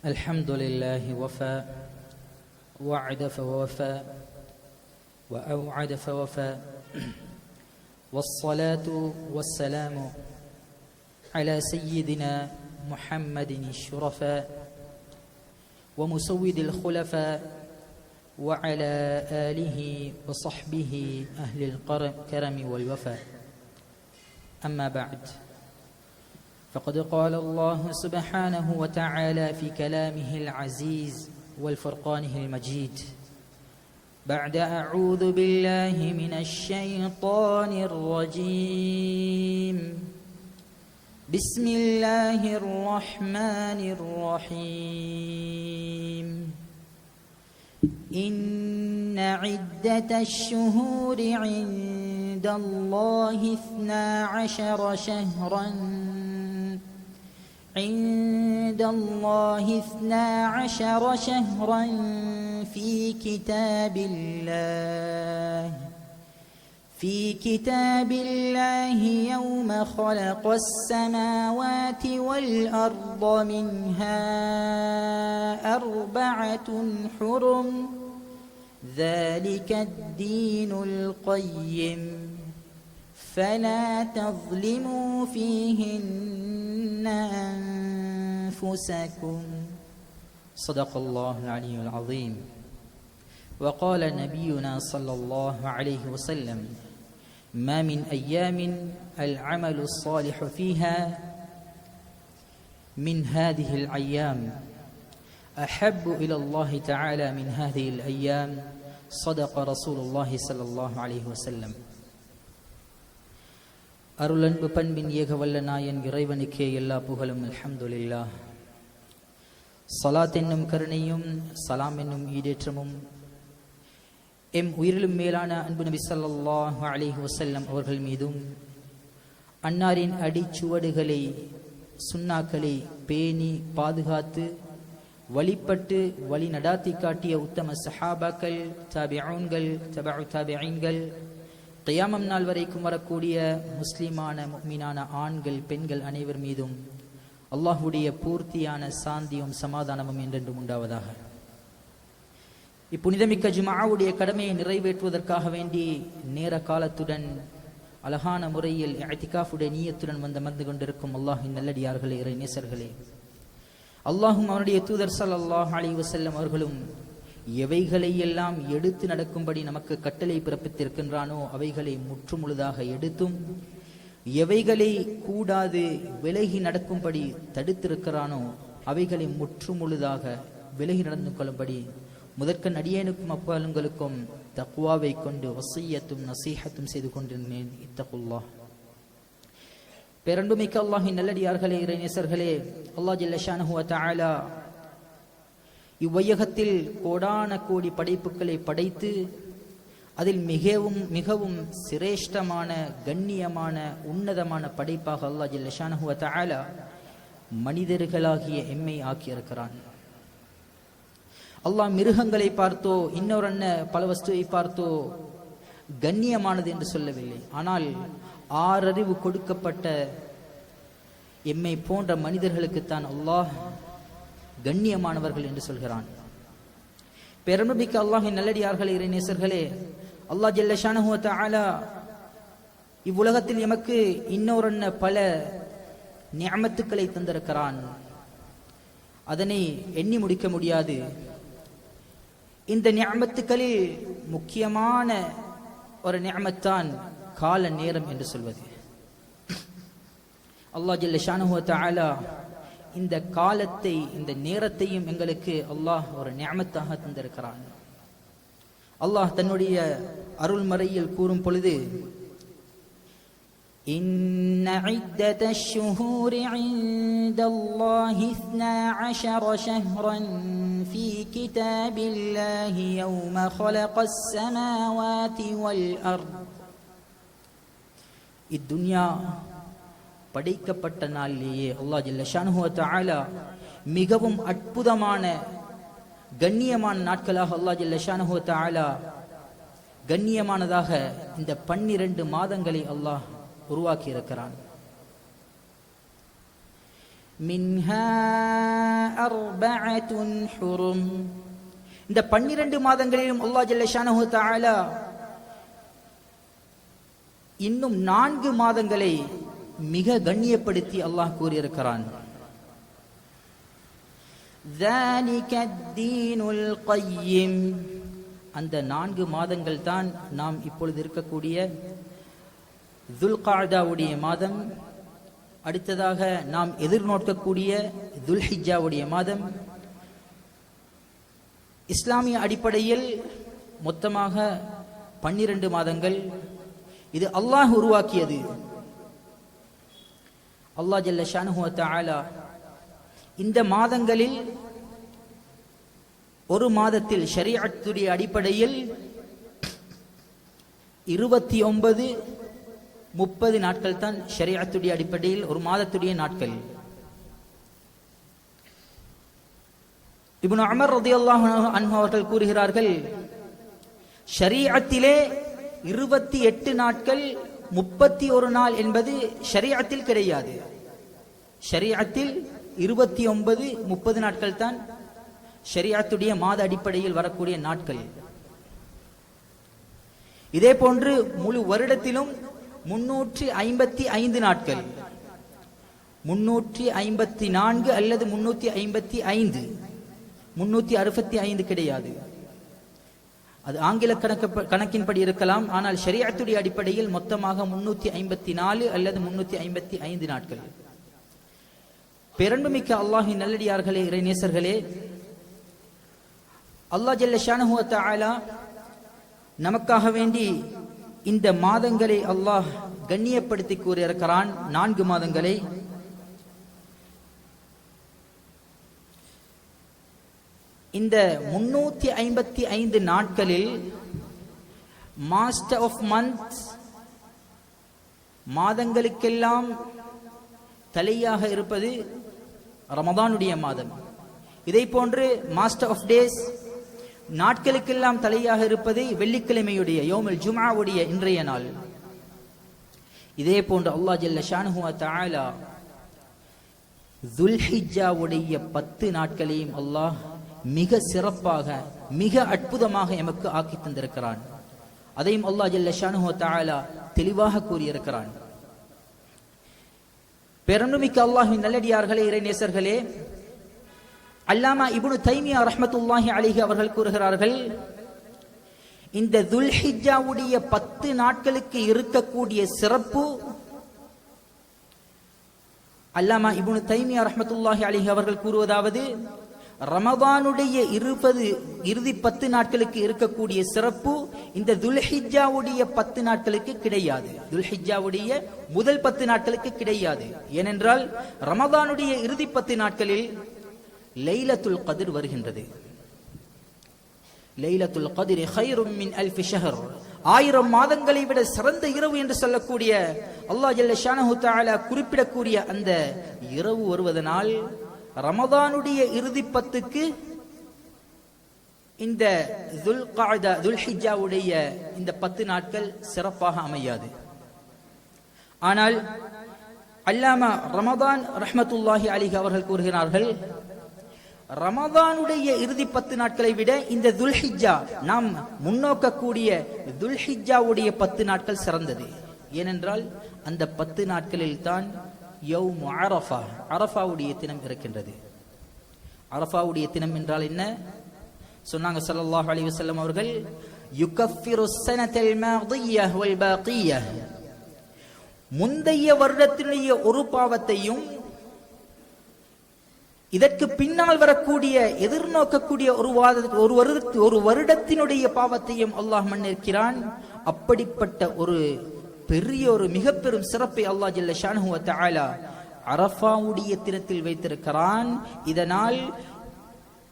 الحمد لله وفى وعد فوفى وأوعد فوفى والصلاة والسلام على سيدنا محمد الشرفاء ومسود الخلفاء وعلى آله وصحبه أهل الكرم والوفاء. أما بعد، فقد قال الله سبحانه وتعالى في كلامه العزيز والفرقانه المجيد بعد أعوذ بالله من الشيطان الرجيم بسم الله الرحمن الرحيم إن عدة الشهور عند الله 12 شهرا في كتاب الله يوم خلق السماوات والأرض منها 4 حرم ذلك الدين القيم فلا تظلموا فيهن أنفسكم. صدق الله العلي العظيم. وقال نبينا صلى الله عليه وسلم ما من أيام العمل الصالح فيها من هذه الأيام أحب إلى الله تعالى من هذه الأيام. صدق رسول الله صلى الله عليه وسلم. அருளன்பு பண்பின் ஏக வல்ல நாயன் இறைவனுக்கே எல்லா புகழும். அல்ஹம்துலில்லாஹ். ஸலாத் என்னும் கருணையும் சலாம் என்னும் ஈடேற்றமும் எம் உயிரிலும் மேலான அன்பு நபி ஸல்லல்லாஹு அலைஹி வஸல்லம் அவர்கள் மீதும், அன்னாரின் அடிச்சுவடுகளை சுன்னாக்களை பேணி பாதுகாத்து வழிபட்டு வழி நடாத்தி காட்டிய உத்தம சஹாபாக்கள், தாபிஊன்கள், தபஉ தாபிஈன்கள், கியாமம் நாள் வரைக்கும் வரக்கூடிய முஸ்லிமான முஃமினான ஆண்கள் பெண்கள் அனைவர் மீதும் அல்லாஹ்வுடைய பூர்த்தியான சாந்தியும் சமாதானமும் என்றென்றும் உண்டாவதாக. இப்புனிதமிக்க ஜும்ஆவுடைய கடமையை நிறைவேற்றுவதற்காக வேண்டி நேர காலத்துடன் அழகான முறையில் இஅ்திகாஃபுடைய நியத்துடன் வந்து கொண்டிருக்கும் அல்லாஹ்வின் நல்லடியார்களே, இறை நேசர்களே, அல்லாஹும் அவருடைய தூதர் ஸல்லல்லாஹு அலைஹி வஸல்லம் அவர்களும் எவைகளை எல்லாம் எடுத்து நடக்கும்படி நமக்கு கட்டளை பிறப்பித்திருக்கின்றானோ அவைகளை முற்றுமுழுதாக எடுத்தும், எவைகளை கூடாது விலகி நடக்கும்படி தடுத்திருக்கிறானோ அவைகளை முற்றுமுழுதாக விலகி நடந்து கொள்ளும்படி முதற்கண் அடியேனுக்கும் அப்பாலுங்களுக்கும் தக்வாவை கொண்டு வஸிய்யத்தும் நசீஹத்தும் செய்து கொண்டிருந்தேன். இத்தகுல்லாஹ். பேரன்புமிக்க அல்லாஹ்வின் நல்லடியார்களே, இறை நேசர்களே, அல்லாஹ் ஜல்ல ஷானஹு வ தஆலா இவ்வையகத்தில் கோடான கோடி படைப்புகளை படைத்து அதில் மிகவும் சிரேஷ்டமான கண்ணியமான உன்னதமான படைப்பாக அல்லாஹ் ஜல்ல ஷானஹு வ தஆலா மனிதர்களாகிய எம்மை ஆக்கியிருக்கிறான். அல்லாஹ் மிருகங்களை பார்த்தோ இன்னொரு பல வஸ்துவை பார்த்தோ கண்ணியமானது என்று சொல்லவில்லை. ஆனால் 6 அறிவு கொடுக்கப்பட்ட எம்மை போன்ற மனிதர்களுக்குத்தான் அல்லாஹ் கண்ணியமானவர்கள் என்று சொல்கிறான். பெருமைமிக்க அல்லாஹ்வின் நல்லடியார்களே, இறை நேசர்களே, அல்லாஹ் ஜல்ல ஷானஹு வ தஆலா இவ்வுலகத்தில் எமக்கு இன்னொரு பல நிஅமத்துக்களை தந்திருக்கிறான். அதனை எண்ணி முடிக்க முடியாது. இந்த நிஅமத்துக்களில் முக்கியமான ஒரு நிஅமத்தான் கால நேரம் என்று சொல்வது. அல்லாஹ் ஜல்ல ஷானஹு வ தஆலா இந்த காலத்தை இந்த நேரத்தையும் எங்களுக்கு அல்லாஹ் ஒரு நிஅமத்தாக தந்திருக்கிறான். அல்லாஹ் தன்னுடைய அருள்மறையில் கூறும் பொழுது, இன்ன இத்தத்தஷ் ஷுஹூரி இன்தல்லாஹி 12 ஷஹ்ரன் ஃபீ கிதாபில்லாஹி யௌம ഖலഖஸ் ஸமாவாதி வல் அர்த். இத்துன்யா படைக்கப்பட்ட நாளிலேயே அல்லாஹ் ஜல்ல ஷானஹு வ தஆலா மிகவும் அற்புதமான கண்ணியமான நாட்களாக அல்லாஹ் ஜல்ல ஷானஹு வ தஆலா கண்ணியமானதாக இந்த 12 மாதங்களை அல்லாஹ் உருவாக்கி இருக்கிறான். மின்ஹா أربعة حرم. இந்த 12 மாதங்களிலும் அல்லாஹ் ஜல்ல ஷானஹு தஆலா இன்னும் 4 மாதங்களை மிக கண்ணியப்படுத்தி அல்லாஹ் கூறியிருக்கிறான். ذَلِكَ الدِّينُ الْقَيِّمُ. அந்த 4 மாதங்கள் தான் நாம் இப்பொழுது இருக்கக்கூடிய துல்காதாவுடைய மாதம், அடுத்ததாக நாம் எதிர்நோக்கக்கூடிய துல்ஹிஜ்ஜாவுடைய மாதம். இஸ்லாமிய அடிப்படையில் மொத்தமாக 12 மாதங்கள். இது அல்லாஹ் உருவாக்கியது. அல்லாஹ் ஜல்ல ஷானஹு வ தஆலா இந்த மாதங்களில் ஒரு மாதத்தில் ஷரீஅத்துடைய அடிப்படையில் 29, 30 நாட்கள் தான் ஷரீஅத்துடைய அடிப்படையில் ஒரு மாதத்துடைய நாட்கள். இப்னு உமர் ரலியல்லாஹு அன்ஹு அவர்கள் கூறுகிறார்கள், ஷரீஅத்திலே 28 நாட்கள் 31 நாள் என்பது ஷரீஅத்தில் கிடையாது. ஷரீஅத்தில் 29, 30 நாட்கள் தான் ஷரீஅத்துடைய மாத அடிப்படையில் வரக்கூடிய நாட்கள். இதே போன்று முழு வருடத்திலும் 355 நாட்கள், 354 அல்லது 355, 365 கிடையாது. அது ஆங்கில கணக்கின்படி இருக்கலாம். ஆனால் ஷரீஅத்துடைய அடிப்படையில் மொத்தமாக 354 அல்லது 355 நாட்கள். பெருமைமிக்க அல்லாஹ்வின் நல்லடியார்களே, இறைநேசர்களே, அல்லாஹ் ஜல்ல ஷானஹு வ தஆலா நமக்காக வேண்டி இந்த மாதங்களை அல்லாஹ் கண்ணியப்படுத்தி கூறியிருக்கிறான். 4 மாதங்களை. இந்த 355 நாட்களில் மாஸ்டர் ஆஃப் மந்த்ஸ், மாதங்களுக்கெல்லாம் தலையாக இருப்பது ரமதானுடைய மாதம். இதை போன்று மாஸ்டர் ஆஃப் டேஸ், நாட்களுக்கெல்லாம் தலையாக இருப்பது வெள்ளிக்கிழமையுடைய யௌமுல் ஜும்ஆவுடைய இன்றைய நாள். இதே போன்று அல்லாஹ் ஜல்ல ஷானஹு வ தஆலா துல்ஹிஜ்ஜாவுடைய 10 நாட்களையும் அல்லாஹ் மிக சிறப்பாக, மிக அற்புதமாக எமக்கு ஆக்கி தந்திருக்கிறான். அதையும் அல்லாஹ் ஜல்ல ஷானஹு வ தஆலா தெளிவாக கூறியிருக்கிறான். பெருமைமிக்க அல்லாஹ்வின் நல்லடியார்களே, இறைநேசர்களே, அல்லாமா இப்னு தைமியா ரஹ்மத்துல்லாஹி அலைஹி அவர்கள் கூறுகிறார்கள், இந்த துல்ஹிஜ்ஜாவுடைய 10 நாட்களுக்கு இருக்கக்கூடிய சிறப்பு, அல்லாமா இப்னு தைமியா ரஹ்மத்துல்லாஹி அலைஹி அவர்கள் கூறுவதாவது, ரமதானுடைய இறுதி 10 நாட்களுக்கு இருக்கக்கூடிய சிறப்பு இந்த துல்ஹிஜ்ஜாவுடைய 10 நாட்களுக்கு கிடையாது. துல்ஹிஜ்ஜாவுடைய முதல் 10 நாட்களுக்கு கிடையாது. ஏனென்றால் ரமதானுடைய இறுதி 10 நாட்களில் லைலத்துல் கத்ர் வருகின்றது. லைலத்துல் கத்ர் கைரும் மின் அல்ஃபி ஷஹர், 1000 மாதங்களை விட சிறந்த இரவு என்று சொல்லக்கூடிய அல்லாஹ் ஜல்ல ஷானஹு தஆலா குறிப்பிடக்கூடிய அந்த இரவு வருவதனால் ரமதானுடைய இறுதி 10க்கு இந்த துல்ஹிஜ்ஜாவுடைய இந்த 10 நாட்கள் சிறப்பாக அமையாது. ஆனால் அல்லாமா ரமதான் ரஹ்மத்துல்லாஹி அலைஹி அவர்கள் கூறுகிறார்கள், ரமதானுடைய இறுதி 10 நாட்களை விட இந்த துல்ஹிஜ்ஜா, நாம் முன்னோக்கக்கூடிய துல்ஹிஜ்ஜாவுடைய 10 நாட்கள் சிறந்தது. ஏனென்றால் அந்த 10 நாட்களில் தான் யௌம் அரஃபா, அரஃபாவுடைய தினம் இருக்கின்றது. அரஃபாவுடைய தினம் என்றால் என்ன சொன்னாங்க ஸல்லல்லாஹு அலைஹி வஸல்லம் அவர்கள், யுகஃபிரு ஸனத்தல் மாதிய்ய வல் பாகிய்ய, முந்தைய வருடத்தினுடைய ஒரு பாவத்தையும் இதற்கு பின்னால் வரக்கூடிய எதிர்நோக்கக்கூடிய ஒரு வருடத்தினுடைய பாவத்தையும் அல்லாஹ் மன்னிக்கிறான். அப்படிப்பட்ட ஒரு பெரிய ஒரு மிக பெரும் சிறப்பை அல்லாஹ் ஜல்ல ஷானஹு வ தஆலா அரஃபாவுடைய தினத்தில் வைத்திருக்கிறான். இதனால்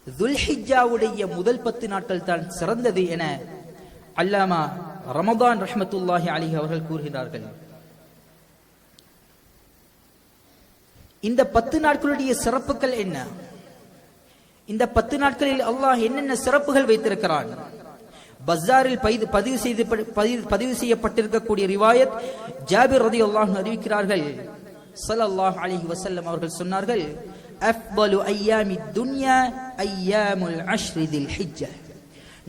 துல்ஹிஜ்ஜாவுடைய முதல் 10 நாட்கள் தான் சிறந்தது என அல்லாமா ரமதான் ரஹ்மத்துல்லாஹி அலைஹி அவர்கள் கூறுகிறார்கள். இந்த 10 நாட்களுடைய சிறப்புகள் என்ன? இந்த 10 நாட்களில் அல்லாஹ் என்னென்ன சிறப்புகள் வைத்திருக்கிறான்? பஸாரில் பதிவு செய்யப்பட்டிருக்கக்கூடிய ரிவாயத், ஜாபிர் ரலியல்லாஹு அன்ஹு அறிவிக்கிறார்கள், ஸல்லல்லாஹு அலைஹி வஸல்லம் அவர்கள் சொன்னார்கள், அஃபலு அய்யாமித் துன்யா அய்யாமுல் அஷ்ரி தில் ஹிஜ்ஜா.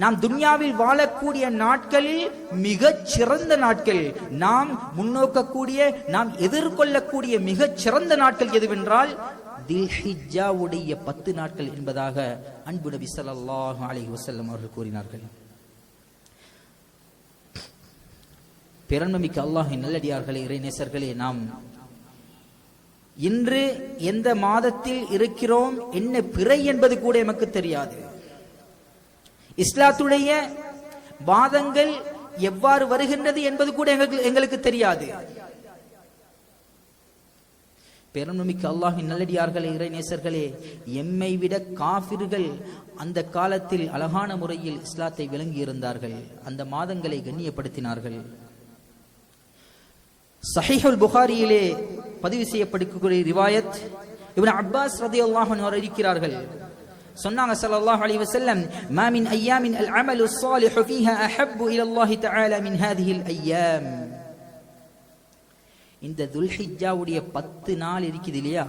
நாம் துன்யாவில் வாழக்கூடிய நாட்களில் மிகச் சிறந்த நாட்கள், நாம் முன்னோக்கக்கூடிய, நாம் எதிர்கொள்ளக்கூடிய மிகச் சிறந்த நாட்கள் எதுவென்றால் தில்ஹிஜ்ஜாவுடைய 10 நாட்கள் என்பதாக அன்பு நபி ஸல்லல்லாஹு அலைஹி வஸல்லம் அவர்கள் கூறினார்கள். பெருமைமிக்க அல்லாஹ்வின் நல்லடியார்களே, இறைநேசர்களே, நாம் இன்று எந்த மாதத்தில் இருக்கிறோம், என்ன பிறை என்பது கூட எமக்கு தெரியாது. இஸ்லாத்துடைய வாதங்கள் எவ்வாறு வருகின்றது என்பது கூட எங்களுக்கு தெரியாது. பெருமைமிக்க அல்லாஹ்வின் நல்லடியார்களே, இறைநேசர்களே, எம்மை விட காஃபிர்கள் அந்த காலத்தில் அழகான முறையில் இஸ்லாத்தை விளங்கி இருந்தார்கள், அந்த மாதங்களை கண்ணியப்படுத்தினார்கள். ஸஹீஹுல் புகாரியிலே பதிவு செய்யப்படக்கூடிய ரிவாயத் இப்னு அப்பாஸ் ரலியல்லாஹு அன்ஹு அறிவிக்கிறார்கள். சொன்னாங்க ஸல்லல்லாஹு அலைஹி வஸல்லம், மா மின் அய்யாமின் அல் அமலு ஸாலிஹு ஃபீஹா அஹப்பு இலல்லாஹி தஆலா மின் ஹாதிஹில் அய்யாம். இந்த துல்ஹிஜ்ஜாவுடைய 10 நாள் இருக்குது இல்லையா,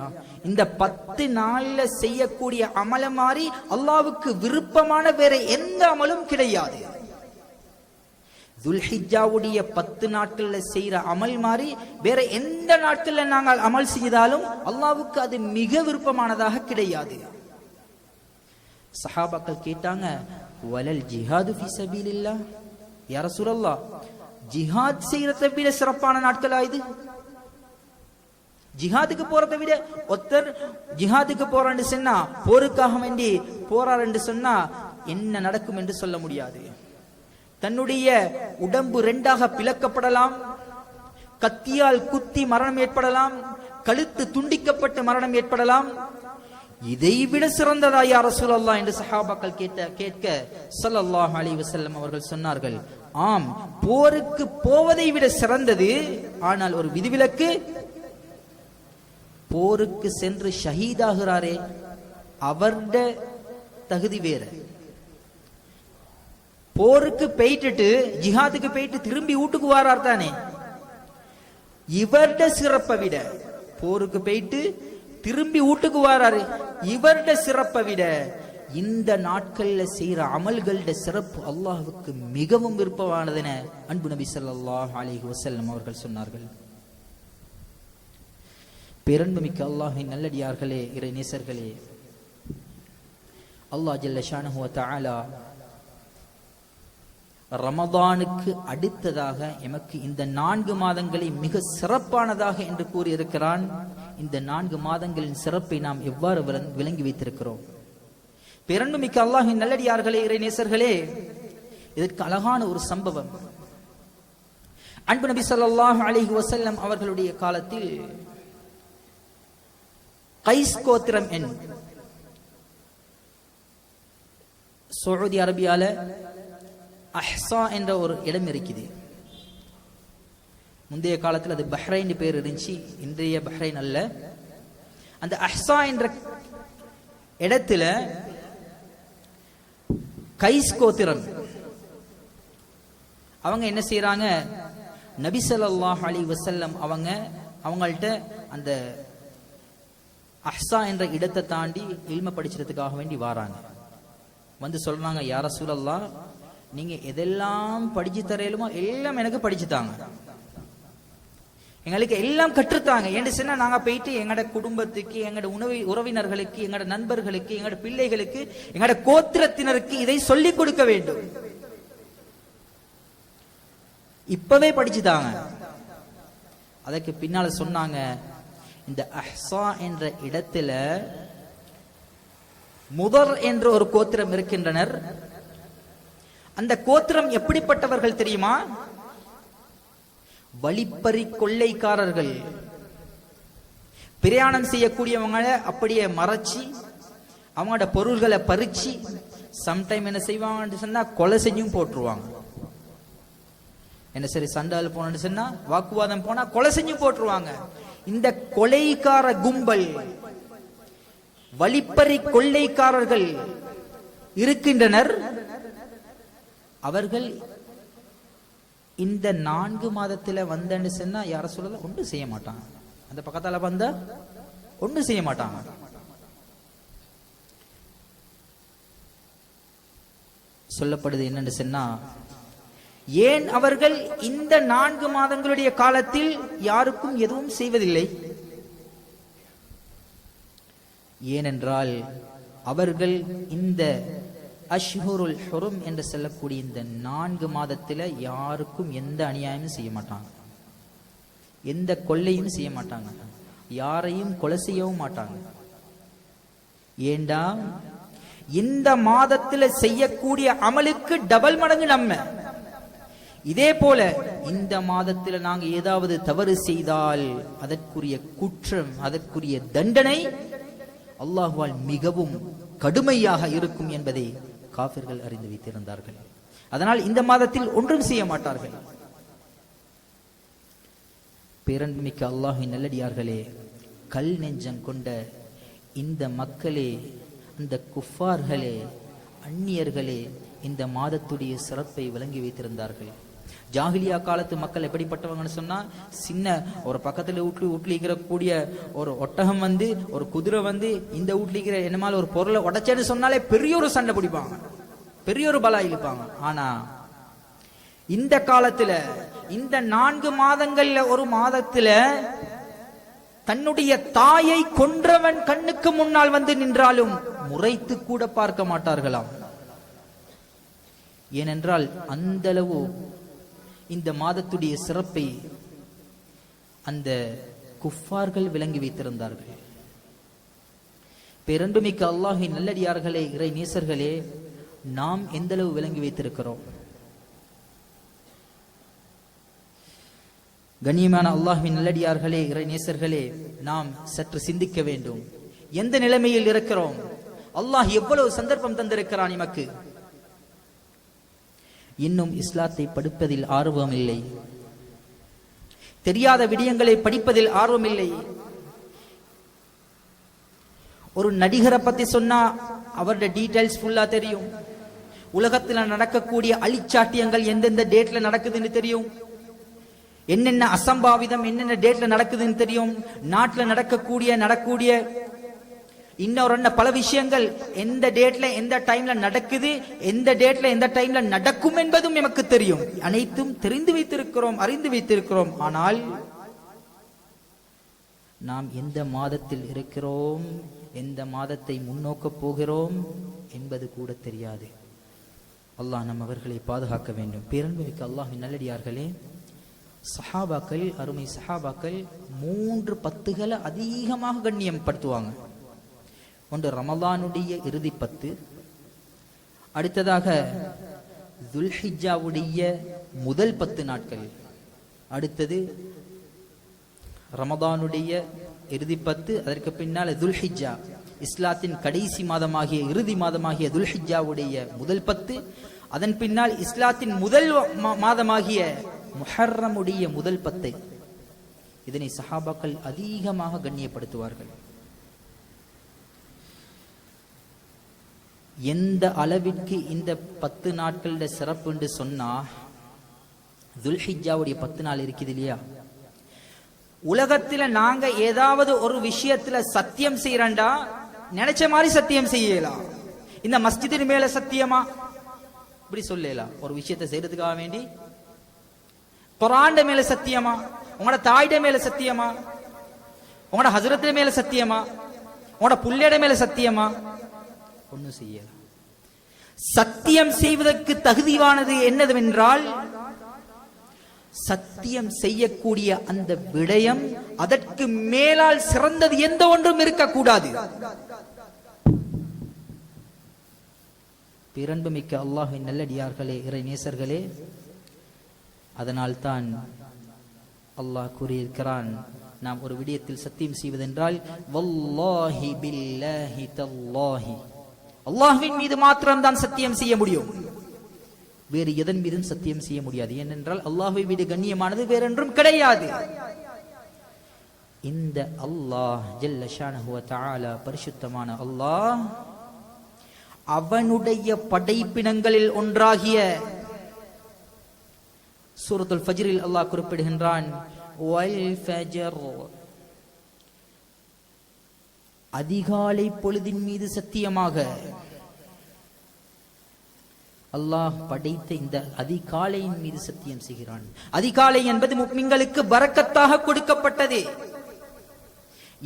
இந்த 10 நாள்ல செய்யக்கூடிய அமல மாதிரி அல்லாஹ்வுக்கு விருப்பமான வேற எந்த அமலும் கிடையாது. துல்ஹிஜ்ஜாவுடைய 10 நாட்கள்ல செய்யற அமல் மாதிரி வேற எந்த நாட்கள்ல நாங்கள் அமல் செய்தாலும் அல்லாஹ்வுக்கு அது மிக விருப்பமானதாக கிடையாது. சஹாபாக்கள் கேட்டாங்க, வலல் ஜிஹாது ஃபீ சபீலில்லாஹ், யா ரசூலல்லாஹ், ஜிஹாத் செய்யறதை விட சிறப்பான நாட்களா இது? ஜிஹாதுக்கு போறதை விட, ஒருத்தர் ஜிஹாதுக்கு போறான்னு சொன்னா, போருக்காக வேண்டி போறார் என்று சொன்னா என்ன நடக்கும் என்று சொல்ல முடியாது. தன்னுடைய உடம்பு 2ஆக பிளக்கப்படலாம், கத்தியால் குத்தி மரணம் ஏற்படலாம், கழுத்து துண்டிக்கப்பட்டு மரணம் ஏற்படலாம். இதைவிட சிறந்ததா யா ரசூலல்லாஹ் என்று சஹாபாக்கள் கேட்க ஸல்லல்லாஹு அலைஹி வஸல்லம் அவர்கள் சொன்னார்கள், ஆம், போருக்கு போவதை விட சிறந்தது. ஆனால் ஒரு விதிவிலக்கு, போருக்கு சென்று ஷஹீதாகிறாரே அவர்ட தகுதி வேற. போருக்கு போயிட்டு ஜிஹாதுக்கு போயிட்டு திரும்பி வீட்டுக்கு வாரார் தானே, இவர்ட சிறப்பை விட, போருக்கு போயிட்டு திரும்பி வீட்டுக்கு வாராரு, இவர்ட சிறப்பை விட இந்த நாட்கள்ல செய்யற அமல்களோட சிறப்பு அல்லாஹ்வுக்கு மிகவும் விருப்பமானதென அன்பு நபி ஸல்லல்லாஹு அலைஹி வஸல்லம் அவர்கள் சொன்னார்கள். பெருமைமிக்க அல்லாஹ்வின் நல்லடியார்களே, இறைநேசர்களே, அல்லாஹ் ஜல்ல ஷானஹு வ தஆலா ரமதானுக்கு அடுத்ததாக எமக்கு இந்த 4 மாதங்களை மிக சிறப்பானதாக என்று கூறியிருக்கிறான். இந்த 4 மாதங்களின் சிறப்பை நாம் எவ்வாறு விளங்கி வைத்திருக்கிறோம்? பெருமைமிக்க அல்லாஹ்வின் நல்லடியார்களே, இறைநேசர்களே, இதற்கு அழகான ஒரு சம்பவம். அன்பு நபி ஸல்லல்லாஹு அலைஹி வஸல்லம் அவர்களுடைய காலத்தில் கைஸ் கோத்திரம் என் சவுதி அரேபியால அஹ்ஸா என்ற ஒரு இடம் இருக்குது. முந்தைய காலத்தில் அது பஹ்ரைன் பேர் இருந்துச்சு, இன்றைய பஹ்ரைன் அல்ல. அந்த அஹ்ஸா என்ற இடத்துல கைஸ் கோத்திரம் அவங்க என்ன செய்யறாங்க, நபி ஸல்லல்லாஹு அலைஹி வஸல்லம் அவங்கள்ட்ட அந்த அஹ்ஸா என்ற இடத்தை தாண்டி இல்ம படிக்கிறதுக்காக வேண்டி வாராங்க. வந்து சொல்றாங்க, யா ரசூலல்லாஹ், நீங்க எதெல்லாம் படிச்சு தரையிலுமோ எல்லாம் எனக்கு படிச்சுட்டாங்க, எங்களுக்கு எல்லாம் கற்றுத்தாங்க. என்று சொன்னா நாங்க போயிட்டு எங்கட குடும்பத்துக்கு, எங்கட உறவினர்களுக்கு, எங்கட நண்பர்களுக்கு, எங்கட பிள்ளைகளுக்கு, எங்கட கோத்திரத்தினருக்கு இதை சொல்லிக் கொடுக்க வேண்டும். இப்பவே படிச்சுட்டாங்க. அதற்கு பின்னால சொன்னாங்க, இந்த அஹ்ஸா என்ற இடத்துல முதர் என்ற ஒரு கோத்திரம் இருக்கின்றனர். அந்த கோத்திரம் எப்படிப்பட்டவர்கள் தெரியுமா? வழிப்பறி கொள்ளைக்காரர்கள். பிரயாணம் செய்யக்கூடியவங்களை அப்படியே மறைச்சி அவங்களோட பொருள்களை பறிச்சு சம்டைம் என்ன செய்வாங்கன்னு சொன்னா கொலை செஞ்சும் போட்டுருவாங்க. என்ன சரி, சண்டால் போனு சொன்னா, வாக்குவாதம் போனா கொலை செஞ்சு போட்டுருவாங்க. இந்த கொலைக்கார கும்பல், வழிப்பறி கொள்ளைக்காரர்கள் இருக்கின்றனர். அவர்கள் இந்த 4 மாதத்துல வந்தன்னு சொன்னா யார சொல்லல ஒன்றும் செய்ய மாட்டாங்க. அந்த பக்கத்தால வந்தா ஒன்றும் செய்ய மாட்டாங்க. சொல்லப்படுது என்னன்னு சொன்னா, ஏன் அவர்கள் இந்த 4 மாதங்களுடைய காலத்தில் யாருக்கும் எதுவும் செய்வதில்லை? ஏனென்றால் அவர்கள் இந்த அஷ்ஹுருல் ஹுரும் என்று சொல்லக்கூடிய இந்த 4 மாதத்தில் யாருக்கும் எந்த அநியாயமும் செய்ய மாட்டாங்க, எந்த கொள்ளையும் செய்ய மாட்டாங்க, யாரையும் கொலை செய்யவும் மாட்டாங்க. ஏண்டா இந்த மாதத்தில் செய்யக்கூடிய அமலுக்கு டபுள் மடங்கு நம்ம. இதே போல இந்த மாதத்தில் நாங்க ஏதாவது தவறு செய்தால் அதற்குரிய குற்றம், அதற்குரிய தண்டனை அல்லாஹ்வால் மிகவும் கடுமையாக இருக்கும் என்பதை காஃபிர்கள் அறிந்து வைத்திருந்தார்கள். அதனால் இந்த மாதத்தில் ஒன்றும் செய்ய மாட்டார்கள். பேரன்புமிக்க அல்லாஹ்வின் நல்லடியார்களே, கல் நெஞ்சம் கொண்ட இந்த மக்களே, அந்த குஃபார்களே, அந்நியர்களே இந்த மாதத்துடைய சிறப்பை விளங்கி வைத்திருந்தார்கள். ஜாஹிலியா காலத்து மக்கள் எப்படிப்பட்டவங்கன்னு சொன்னா, சின்ன ஒரு பக்கத்துல வீட்டுலிக்கிறக்கூடிய ஒரு ஒட்டகம் வந்து, ஒரு குதிரை வந்து இந்த வீட்டுலிக்கிற என்னமால ஒரு பொருளை உடைச்சேன்னு சொன்னாலே பெரிய ஒரு சண்டை பிடிப்பாங்க, பெரிய ஒரு பலா இழுப்பாங்க. ஆனா இந்த காலத்துல இந்த 4 மாதங்கள்ல ஒரு மாதத்துல தன்னுடைய தாயை கொன்றவன் கண்ணுக்கு முன்னால் வந்து நின்றாலும் முறைத்து கூட பார்க்க மாட்டார்களாம். ஏனென்றால் அந்த அளவு இந்த மாதத்துடைய சிறப்பை அந்த குஃபார்கள் விளங்கி வைத்திருந்தார்கள். பேரன்புமிக்க அல்லாஹ்வின் நல்லடியார்களே, இறை நேசர்களே, நாம் எந்த அளவு விளங்கி வைத்திருக்கிறோம்? கண்ணியமான அல்லாஹ்வின் நல்லடியார்களே, இறை நேசர்களே, நாம் சற்று சிந்திக்க வேண்டும். எந்த நிலைமையில் இருக்கிறோம்? அல்லாஹ் எவ்வளவு சந்தர்ப்பம் தந்திருக்கிறான் நமக்கு. இன்னும் இஸ்லாத்தை படிப்பதில் ஆர்வம் இல்லை, தெரியாத விடயங்களை படிப்பதில் ஆர்வம் இல்லை. ஒரு நடிகரை பத்தி சொன்னா அவருடைய டீடைல்ஸ் ஃபுல்லா தெரியும். உலகத்தில் நடக்கக்கூடிய அழிச்சாட்டியங்கள் எந்தெந்த டேட்ல நடக்குதுன்னு தெரியும். என்னென்ன அசம்பாவிதம் என்னென்ன டேட்ல நடக்குதுன்னு தெரியும். நாட்டில் நடக்கக்கூடிய இன்னொரு பல விஷயங்கள் எந்த டேட்ல எந்த டைம்ல நடக்குது, எந்த டேட்ல எந்த டைம்ல நடக்கும் என்பதும் நமக்கு தெரியும். அனைத்தும் தெரிந்து வைத்திருக்கிறோம், அறிந்து வைத்திருக்கிறோம். ஆனால் நாம் எந்த மாதத்தில் இருக்கிறோம், எந்த மாதத்தை முன்னோக்க போகிறோம் என்பது கூட தெரியாது. அல்லாஹ் நம் அவர்களை பாதுகாக்க வேண்டும். பேரன்புமிக்க அல்லாஹ்வின் நல்லடியார்களே, சஹாபாக்கள், அருமை சஹாபாக்கள் 3 பத்துகளை அதிகமாக கண்ணியப்படுத்துவாங்க. ஒன்று ரமலானுடைய இறுதி 10, அடுத்ததாக துல்ஹிஜ்ஜாவுடைய முதல் 10 நாட்கள், அடுத்தது ரமலானுடைய இறுதி 10, அதற்கு பின்னால் துல்ஹிஜ்ஜா, இஸ்லாத்தின் கடைசி மாதமாகிய இறுதி மாதமாகிய துல்ஹிஜ்ஜாவுடைய முதல் 10, அதன் பின்னால் இஸ்லாத்தின் முதல் மாதமாகிய முஹர்ரமுடைய முதல் 10. இதனை சஹாபாக்கள் அதிகமாக கண்ணியப்படுத்துவார்கள். எந்த அளவிற்கு இந்த 10 நாட்களோட சிறப்பு என்று சொன்னா, துல்ஹிஜ்ஜாவுடைய 10 நாள் இருக்குது இல்லையா, உலகத்துல நாங்க ஏதாவது ஒரு விஷயத்துல சத்தியம் செய்யறண்டா நினைச்ச மாதிரி சத்தியம் செய்யலாம். இந்த மஸ்ஜிதின் மேல சத்தியமா இப்படி சொல்லலாம். ஒரு விஷயத்தை செய்யறதுக்காக வேண்டி குர்ஆன் மேல சத்தியமா, உங்களோட தாயிட மேல சத்தியமா, உங்களோட ஹஸ்ரத் மேல சத்தியமா, உங்களோட புள்ளையிட மேல சத்தியமா, ஒன்னும் செய்யலாம். சத்தியம் செய்வதற்கு தகுதியானது என்னவென்றால், சத்தியம் செய்யக்கூடிய அந்த விடயம் அதற்கு மேலால் சிறந்தது எந்த ஒன்றும் இருக்கக்கூடாது. பேரன்புமிக்க அல்லாஹ்வின் நல்லடியார்களே, இறை நேசர்களே, அதனால்தான் அல்லாஹ் கூறியிருக்கிறான், நாம் ஒரு விடயத்தில் சத்தியம் செய்வதென்றால் வல்லாஹி பில்லாஹி தல்லாஹி, அல்லாஹ்வின் மீது மாத்திரம்தான் சத்தியம் செய்ய முடியும், வேறு எதன் மீதும் சத்தியம் செய்ய முடியாது. ஏனென்றால் அல்லாஹ்வை விட கண்ணியமானது வேறொன்றும் கிடையாது. இந்த அல்லாஹ் ஜல்ல ஷானஹு வ தஆலா, பரிசுத்தமான அல்லாஹ், அவனுடைய படைப்பினங்களில் ஒன்றாகிய சூரத்துல் ஃபஜ்ரில் அல்லாஹ் குறிப்பிடுகின்றான், வல் ஃபஜர், அதிகாலை பொழுதின் மீது சத்தியமாக. அல்லாஹ் படைத்த இந்த அதிகாலையின் மீது சத்தியம் செய்கிறான். அதிகாலை என்பது முஃமின்களுக்கு பரக்கத்தாக கொடுக்கப்பட்டது.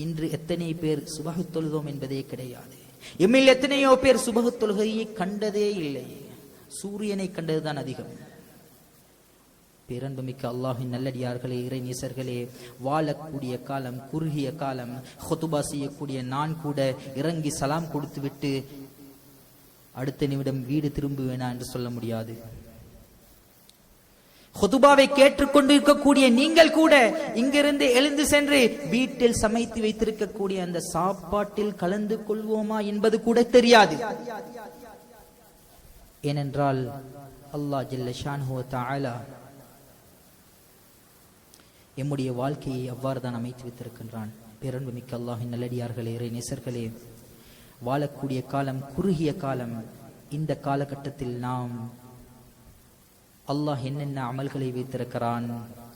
இன்று எத்தனை பேர் சுபஹ் தொழுதோம் என்பதே கிடையாது. எம்மில் எத்தனையோ பேர் சுபஹ் தொழுகையை கண்டதே இல்லை. சூரியனை கண்டதுதான் அதிகம். பேரன்புமிக்க அல்லாஹ்வின் நல்லடியார்களே, இறைநேசர்களே, வாழக்கூடிய காலம் குறுகிய காலம். ஹுதுபா செய்யக்கூடிய நான் கூட இறங்கி சலாம் கொடுத்து விட்டு அடுத்த நிமிடம் வீடு திரும்புவேனா என்று சொல்ல முடியாது. ஹுதுபாவை கேட்டுக்கொண்டிருக்கக்கூடிய நீங்கள் கூட இங்கிருந்து எழுந்து சென்று வீட்டில் சமைத்து வைத்திருக்கக்கூடிய அந்த சாப்பாட்டில் கலந்து கொள்வோமா என்பது கூட தெரியாது. ஏனென்றால் அல்லாஹ் ஜல்ல ஷான்ஹு வ தஆலா எம்முடைய வாழ்க்கையை அவ்வாறு தான் அமைத்து வைத்திருக்கின்றான். பேரன்புமிக்க அல்லாஹ்வின் நல்லடியார்களே, இறைநேசர்களே, வாழக்கூடிய காலம் குறுகிய காலம். இந்த காலகட்டத்தில் நாம் அல்லாஹ் என்னென்ன அமல்களை வைத்திருக்கிறான்,